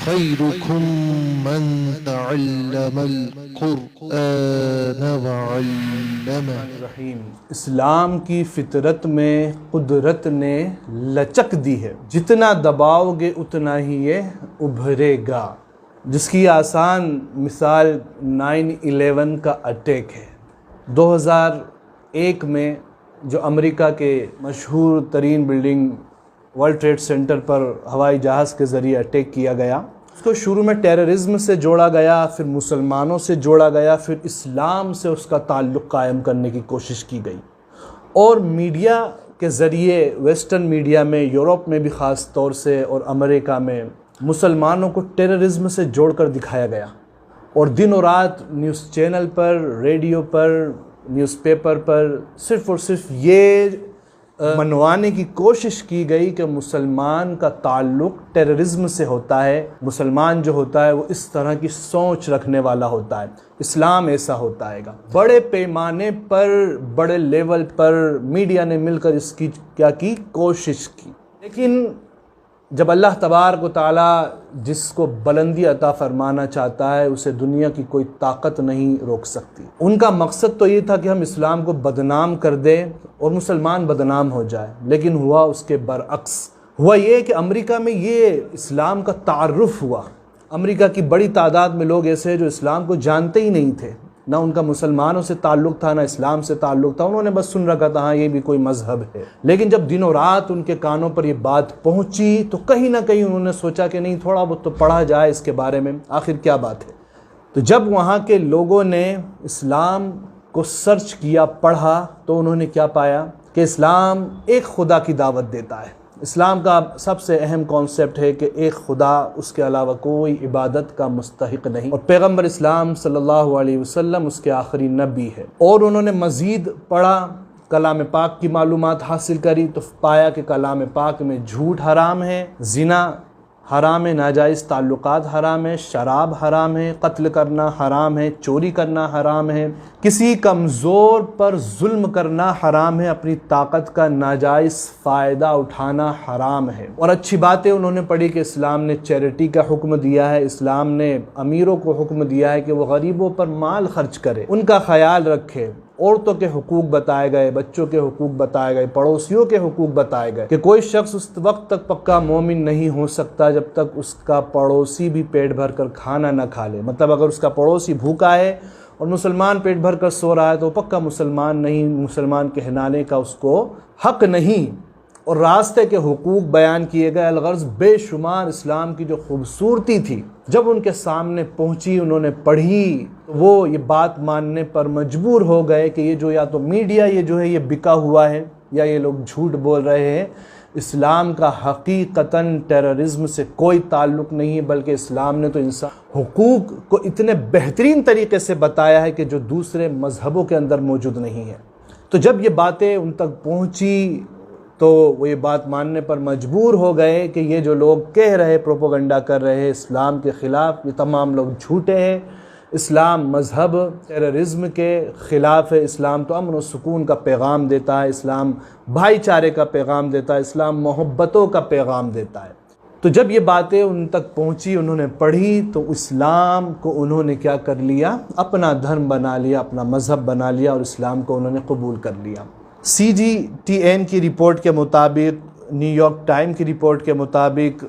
خيركم من تعلم القرآن وعلمه۔ رحیم، اسلام کی فطرت میں قدرت نے لچک دی ہے، جتنا دباؤ گے اتنا ہی یہ ابھرے گا، جس کی آسان مثال 9/11 کا اٹیک ہے۔ 2001 میں جو امریکہ کے مشہور ترین بلڈنگ ورلڈ ٹریڈ سینٹر پر ہوائی جہاز کے ذریعے اٹیک کیا گیا، اس کو شروع میں ٹیررزم سے جوڑا گیا، پھر مسلمانوں سے جوڑا گیا، پھر اسلام سے اس کا تعلق قائم کرنے کی کوشش کی گئی، اور میڈیا کے ذریعے ویسٹرن میڈیا میں، یورپ میں بھی خاص طور سے اور امریکہ میں مسلمانوں کو ٹیررزم سے جوڑ کر دکھایا گیا، اور دن و رات نیوز چینل پر، ریڈیو پر، نیوز پیپر پر صرف اور صرف یہ منوانے کی کوشش کی گئی کہ مسلمان کا تعلق ٹیررزم سے ہوتا ہے، مسلمان جو ہوتا ہے وہ اس طرح کی سوچ رکھنے والا ہوتا ہے، اسلام ایسا ہوتا ہے گا۔ بڑے پیمانے پر، بڑے لیول پر میڈیا نے مل کر اس کی کیا کی کوشش کی، لیکن جب اللہ تبارک و تعالیٰ جس کو بلندی عطا فرمانا چاہتا ہے اسے دنیا کی کوئی طاقت نہیں روک سکتی۔ ان کا مقصد تو یہ تھا کہ ہم اسلام کو بدنام کر دیں اور مسلمان بدنام ہو جائے، لیکن ہوا اس کے برعکس۔ ہوا یہ کہ امریکہ میں یہ اسلام کا تعارف ہوا۔ امریکہ کی بڑی تعداد میں لوگ ایسے ہیں جو اسلام کو جانتے ہی نہیں تھے، نہ ان کا مسلمانوں سے تعلق تھا، نہ اسلام سے تعلق تھا، انہوں نے بس سن رکھا تھا ہاں یہ بھی کوئی مذہب ہے۔ لیکن جب دن و رات ان کے کانوں پر یہ بات پہنچی تو کہیں نہ کہیں انہوں نے سوچا کہ نہیں، تھوڑا بہت تو پڑھا جائے اس کے بارے میں، آخر کیا بات ہے۔ تو جب وہاں کے لوگوں نے اسلام کو سرچ کیا، پڑھا، تو انہوں نے کیا پایا کہ اسلام ایک خدا کی دعوت دیتا ہے۔ اسلام کا سب سے اہم کانسیپٹ ہے کہ ایک خدا، اس کے علاوہ کوئی عبادت کا مستحق نہیں، اور پیغمبر اسلام صلی اللہ علیہ وسلم اس کے آخری نبی ہے۔ اور انہوں نے مزید پڑھا، کلام پاک کی معلومات حاصل کری، تو پایا کہ کلام پاک میں جھوٹ حرام ہے، زنا حرام ہے، ناجائز تعلقات حرام ہے، شراب حرام ہے، قتل کرنا حرام ہے، چوری کرنا حرام ہے، کسی کمزور پر ظلم کرنا حرام ہے، اپنی طاقت کا ناجائز فائدہ اٹھانا حرام ہے۔ اور اچھی باتیں انہوں نے پڑھی کہ اسلام نے چیریٹی کا حکم دیا ہے، اسلام نے امیروں کو حکم دیا ہے کہ وہ غریبوں پر مال خرچ کرے، ان کا خیال رکھے، عورتوں کے حقوق بتائے گئے، بچوں کے حقوق بتائے گئے، پڑوسیوں کے حقوق بتائے گئے، کہ کوئی شخص اس وقت تک پکا مومن نہیں ہو سکتا جب تک اس کا پڑوسی بھی پیٹ بھر کر کھانا نہ کھا لے۔ مطلب اگر اس کا پڑوسی بھوکا ہے اور مسلمان پیٹ بھر کر سو رہا ہے تو وہ پکا مسلمان نہیں، مسلمان کہلانے کا اس کو حق نہیں۔ اور راستے کے حقوق بیان کیے گئے، الغرض بے شمار اسلام کی جو خوبصورتی تھی جب ان کے سامنے پہنچی، انہوں نے پڑھی، وہ یہ بات ماننے پر مجبور ہو گئے کہ یہ جو یا تو میڈیا یہ جو ہے یہ بکا ہوا ہے، یا یہ لوگ جھوٹ بول رہے ہیں، اسلام کا حقیقتاً ٹیررزم سے کوئی تعلق نہیں ہے، بلکہ اسلام نے تو انسان حقوق کو اتنے بہترین طریقے سے بتایا ہے کہ جو دوسرے مذہبوں کے اندر موجود نہیں ہے۔ تو جب یہ باتیں ان تک پہنچی تو وہ یہ بات ماننے پر مجبور ہو گئے کہ یہ جو لوگ کہہ رہے، پروپیگنڈا کر رہے ہیں اسلام کے خلاف، یہ تمام لوگ جھوٹے ہیں۔ اسلام مذہب ٹیررزم کے خلاف ہے، اسلام تو امن و سکون کا پیغام دیتا ہے، اسلام بھائی چارے کا پیغام دیتا ہے، اسلام محبتوں کا پیغام دیتا ہے۔ تو جب یہ باتیں ان تک پہنچی، انہوں نے پڑھی، تو اسلام کو انہوں نے کیا کر لیا، اپنا دھرم بنا لیا، اپنا مذہب بنا لیا، اور اسلام کو انہوں نے قبول کر لیا۔ CGTN کی رپورٹ کے مطابق، نیو یارک ٹائم کی رپورٹ کے مطابق،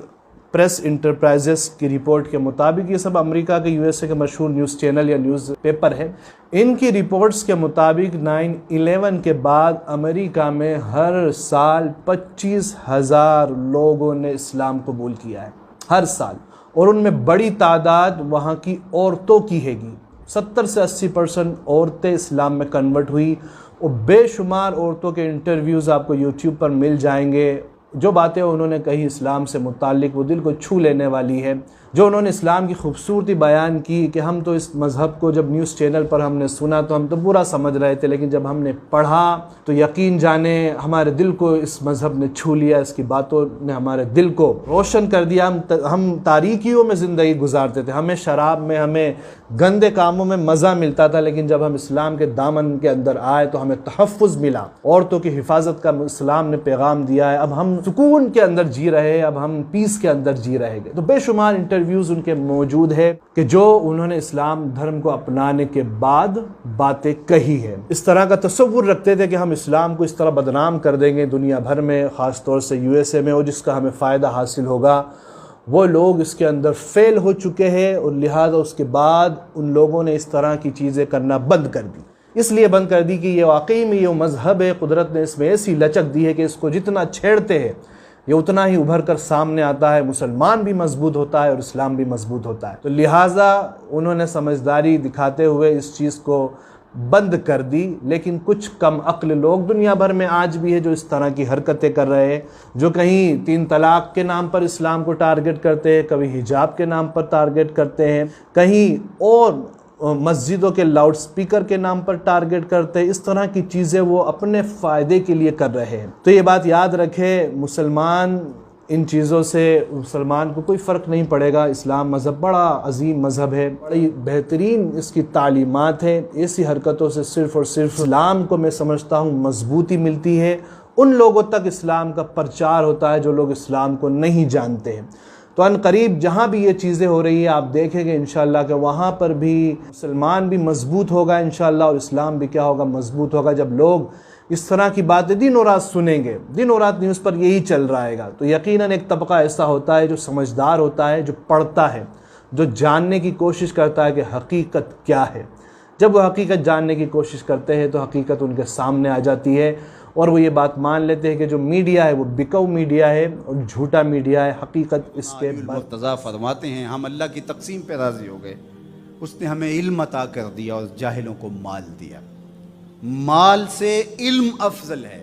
پریس انٹرپرائزز کی رپورٹ کے مطابق، یہ سب امریکہ کے USA کے مشہور نیوز چینل یا نیوز پیپر ہے، ان کی رپورٹس کے مطابق 9/11 کے بعد امریکہ میں ہر سال 25,000 لوگوں نے اسلام قبول کیا ہے، ہر سال، اور ان میں بڑی تعداد وہاں کی عورتوں کی ہے گی، 70 سے 80% عورتیں اسلام میں کنورٹ ہوئی، اور بے شمار عورتوں کے انٹرویوز آپ کو YouTube پر مل جائیں گے۔ جو باتیں انہوں نے کہی اسلام سے متعلق وہ دل کو چھو لینے والی ہے، جو انہوں نے اسلام کی خوبصورتی بیان کی کہ ہم تو اس مذہب کو جب نیوز چینل پر ہم نے سنا تو ہم تو برا سمجھ رہے تھے، لیکن جب ہم نے پڑھا تو یقین جانے ہمارے دل کو اس مذہب نے چھو لیا، اس کی باتوں نے ہمارے دل کو روشن کر دیا۔ ہم تاریکیوں میں زندگی گزارتے تھے، ہمیں شراب میں، ہمیں گندے کاموں میں مزہ ملتا تھا، لیکن جب ہم اسلام کے دامن کے اندر آئے تو ہمیں تحفظ ملا، عورتوں کی حفاظت کا اسلام نے پیغام دیا ہے۔ اب ہم سکون کے اندر جی رہے، اب ہم پیس کے اندر جی رہے گے۔ تو بے شمار انٹرویوز ان کے موجود ہے کہ جو انہوں نے اسلام دھرم کو اپنانے کے بعد باتیں کہی ہے۔ اس طرح کا تصور رکھتے تھے کہ ہم اسلام کو اس طرح بدنام کر دیں گے دنیا بھر میں، خاص طور سے USA میں، اور جس کا ہمیں فائدہ حاصل ہوگا۔ وہ لوگ اس کے اندر فیل ہو چکے ہیں، اور لہٰذا اس کے بعد ان لوگوں نے اس طرح کی چیزیں کرنا بند کر دی۔ اس لیے بند کر دی کہ یہ واقعی میں یہ مذہب ہے، قدرت نے اس میں ایسی لچک دی ہے کہ اس کو جتنا چھیڑتے ہیں یہ اتنا ہی ابھر کر سامنے آتا ہے، مسلمان بھی مضبوط ہوتا ہے اور اسلام بھی مضبوط ہوتا ہے۔ تو لہٰذا انہوں نے سمجھداری دکھاتے ہوئے اس چیز کو بند کر دی۔ لیکن کچھ کم عقل لوگ دنیا بھر میں آج بھی ہے جو اس طرح کی حرکتیں کر رہے ہیں، جو کہیں 3 طلاق کے نام پر اسلام کو ٹارگٹ کرتے ہیں، کبھی حجاب کے نام پر ٹارگٹ کرتے ہیں، کہیں اور مسجدوں کے لاؤڈ سپیکر کے نام پر ٹارگٹ کرتے ہیں۔ اس طرح کی چیزیں وہ اپنے فائدے کے لیے کر رہے ہیں۔ تو یہ بات یاد رکھے، مسلمان ان چیزوں سے، مسلمان کو کوئی فرق نہیں پڑے گا۔ اسلام مذہب بڑا عظیم مذہب ہے، بڑی بہترین اس کی تعلیمات ہیں۔ ایسی حرکتوں سے صرف اور صرف اسلام کو میں سمجھتا ہوں مضبوطی ملتی ہے، ان لوگوں تک اسلام کا پرچار ہوتا ہے جو لوگ اسلام کو نہیں جانتے ہیں۔ تو ان قریب جہاں بھی یہ چیزیں ہو رہی ہیں آپ دیکھیں گے انشاءاللہ کہ وہاں پر بھی مسلمان بھی مضبوط ہوگا انشاءاللہ، اور اسلام بھی کیا ہوگا، مضبوط ہوگا۔ جب لوگ اس طرح کی باتیں دن و رات سنیں گے، دن و رات نیوز پر یہی چل رہا ہے گا، تو یقیناً ایک طبقہ ایسا ہوتا ہے جو سمجھدار ہوتا ہے، جو پڑھتا ہے، جو جاننے کی کوشش کرتا ہے کہ حقیقت کیا ہے۔ جب وہ حقیقت جاننے کی کوشش کرتے ہیں تو حقیقت ان کے سامنے آ جاتی ہے، اور وہ یہ بات مان لیتے ہیں کہ جو میڈیا ہے وہ بکاؤ میڈیا ہے اور جھوٹا میڈیا ہے، حقیقت اس کے مرتضیٰ فرماتے ہیں ہم اللہ کی تقسیم پہ راضی ہو گئے، اس نے ہمیں علم عطا کر دیا اور جاہلوں کو مال دیا۔ مال سے علم افضل ہے۔